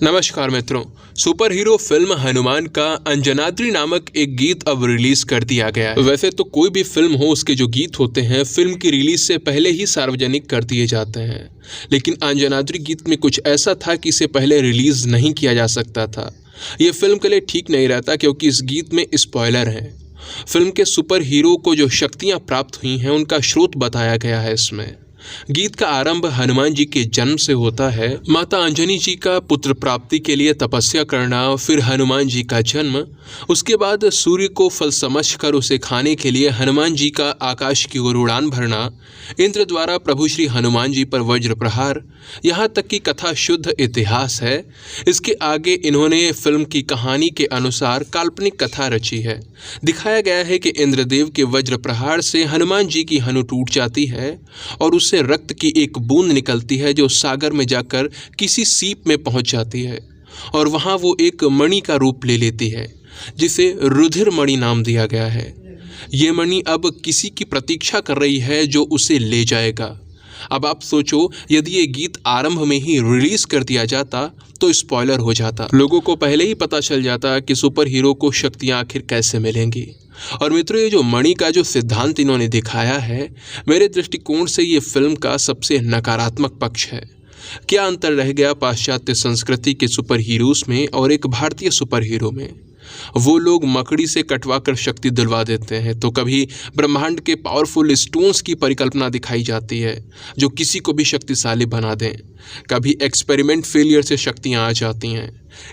नमस्कार मित्रों, super hero film Hanuman का अंजनाद्री नामक एक गीत अब रिलीज कर दिया गया है। वैसे तो कोई भी फिल्म हो, उसके जो गीत होते हैं फिल्म की रिलीज से पहले ही सार्वजनिक कर दिए जाते हैं, लेकिन अंजनाद्री गीत में कुछ ऐसा था कि इसे पहले रिलीज नहीं किया जा सकता था। ये फिल्म के लिए ठीक नहीं रहता क्योंकि इस गीत में स्पॉइलर है। फिल्म के सुपर हीरो को जो शक्तियाँ प्राप्त हुई हैं उनका स्रोत बताया गया है इसमें। गीत का आरंभ हनुमान जी के जन्म से होता है। माता अंजनी जी का पुत्र प्राप्ति के लिए तपस्या करना, फिर हनुमान जी का जन्म, उसके बाद सूर्य को फल समझकर उसे खाने के लिए हनुमान जी का आकाश की ओर उड़ान भरना, इंद्र द्वारा प्रभु श्री हनुमान जी पर वज्र प्रहार, यहाँ तक की कथा शुद्ध इतिहास है। इसके आगे इन्होंने फिल्म की कहानी के अनुसार काल्पनिक कथा रची है। दिखाया गया है कि इंद्रदेव के वज्र प्रहार से हनुमान जी की हनु टूट जाती है और उससे रक्त की एक बूंद निकलती है जो सागर में जाकर किसी सीप में पहुंच जाती है और वहां वो एक मणि का रूप ले लेती है जिसे रुधिर मणि नाम दिया गया है। ये मणि अब किसी की प्रतीक्षा कर रही है जो उसे ले जाएगा। अब आप सोचो, यदि ये गीत आरंभ में ही रिलीज कर दिया जाता तो स्पॉइलर हो जाता, लोगों को पहले ही पता चल जाता कि सुपर हीरो को शक्तियां आखिर कैसे मिलेंगी। और मित्रों, ये जो मणि का जो सिद्धांत इन्होंने दिखाया है, मेरे दृष्टिकोण से ये फिल्म का सबसे नकारात्मक पक्ष है। क्या अंतर रह गया पाश्चात्य संस्कृति के सुपर हीरोज में और एक भारतीय सुपर हीरो में? वो लोग मकड़ी से कटवा कर शक्ति दिलवा देते हैं, तो कभी ब्रह्मांड के पावरफुल स्टोन्स की परिकल्पना दिखाई जाती है जो किसी को भी शक्तिशाली बना दें। कभी एक्सपेरिमेंट फेलियर से शक्तियां आ जाती हैं।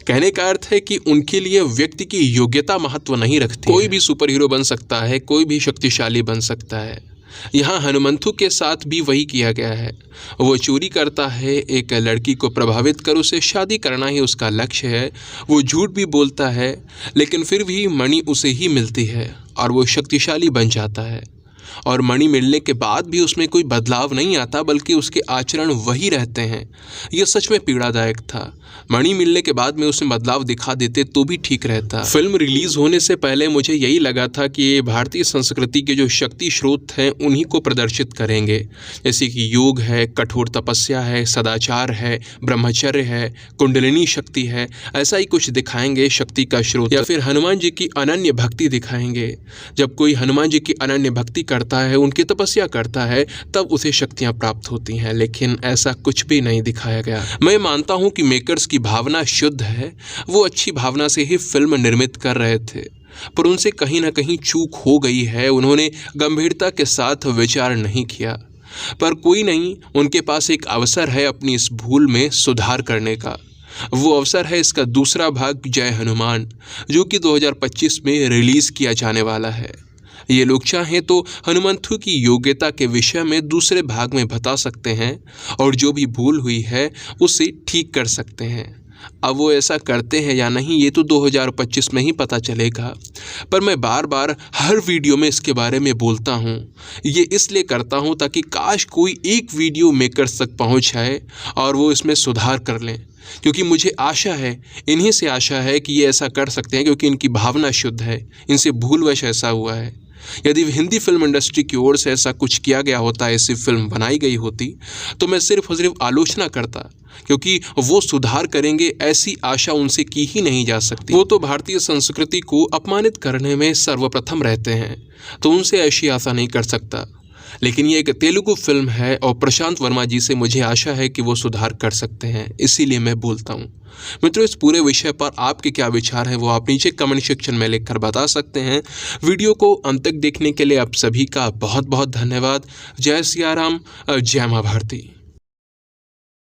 कहने का अर्थ है कि उनके लिए व्यक्ति की योग्यता महत्व नहीं रखती। कोई भी सुपर हीरो बन सकता है, कोई भी शक्तिशाली बन सकता है। यहाँ हनुमंतु के साथ भी वही किया गया है। वो चोरी करता है, एक लड़की को प्रभावित कर उसे शादी करना ही उसका लक्ष्य है। वो झूठ भी बोलता है, लेकिन फिर भी मणि उसे ही मिलती है और वो शक्तिशाली बन जाता है। और मणि मिलने के बाद भी उसमें कोई बदलाव नहीं आता, बल्कि उसके आचरण वही रहते हैं। यह सच में पीड़ादायक था। मणि मिलने के बाद में उसमें बदलाव दिखा देते तो भी ठीक रहता। फिल्म रिलीज होने से पहले मुझे यही लगा था कि ये भारतीय संस्कृति के जो शक्ति स्रोत हैं उन्हीं को प्रदर्शित करेंगे, जैसे कि योग है, कठोर तपस्या है, सदाचार है, ब्रह्मचर्य है, कुंडलिनी शक्ति है। ऐसा ही कुछ दिखाएंगे शक्ति का स्रोत, या फिर हनुमान जी की अनन्य भक्ति दिखाएंगे। जब कोई हनुमान जी की अनन्य भक्ति करता है, उनकी तपस्या करता है, तब उसे शक्तियां प्राप्त होती हैं। लेकिन ऐसा कुछ भी नहीं दिखाया गया। मैं मानता हूं कि मेकर्स की भावना शुद्ध है। वो अच्छी भावना से ही फिल्म निर्मित कर रहे थे, पर उनसे कहीं ना कहीं चूक हो गई है। उन्होंने गंभीरता के साथ विचार नहीं किया। पर कोई नहीं, उनके पास एक अवसर है अपनी इस भूल में सुधार करने का। वो अवसर है इसका दूसरा भाग जय हनुमान, जो कि 2025 में रिलीज किया जाने वाला है। ये लोग चाहें तो हनुमंतु की योग्यता के विषय में दूसरे भाग में बता सकते हैं और जो भी भूल हुई है उसे ठीक कर सकते हैं। अब वो ऐसा करते हैं या नहीं, ये तो 2025 में ही पता चलेगा। पर मैं बार बार हर वीडियो में इसके बारे में बोलता हूँ। ये इसलिए करता हूँ ताकि काश कोई एक वीडियो मेकर्स तक पहुँच जाए और वो इसमें सुधार कर लें, क्योंकि मुझे आशा है, इन्हीं से आशा है कि ये ऐसा कर सकते हैं, क्योंकि इनकी भावना शुद्ध है। इनसे भूलवश ऐसा हुआ है। यदि हिंदी फिल्म इंडस्ट्री की ओर से ऐसा कुछ किया गया होता, ऐसी फिल्म बनाई गई होती, तो मैं सिर्फ और सिर्फ आलोचना करता, क्योंकि वो सुधार करेंगे ऐसी आशा उनसे की ही नहीं जा सकती। वो तो भारतीय संस्कृति को अपमानित करने में सर्वप्रथम रहते हैं, तो उनसे ऐसी आशा नहीं कर सकता। लेकिन ये एक तेलुगु फिल्म है और प्रशांत वर्मा जी से मुझे आशा है कि वो सुधार कर सकते हैं, इसीलिए मैं बोलता हूँ। मित्रों, इस पूरे विषय पर आपके क्या विचार हैं वो आप नीचे कमेंट सेक्शन में लिखकर बता सकते हैं। वीडियो को अंत तक देखने के लिए आप सभी का बहुत बहुत धन्यवाद। जय सिया राम, जय मां भारती।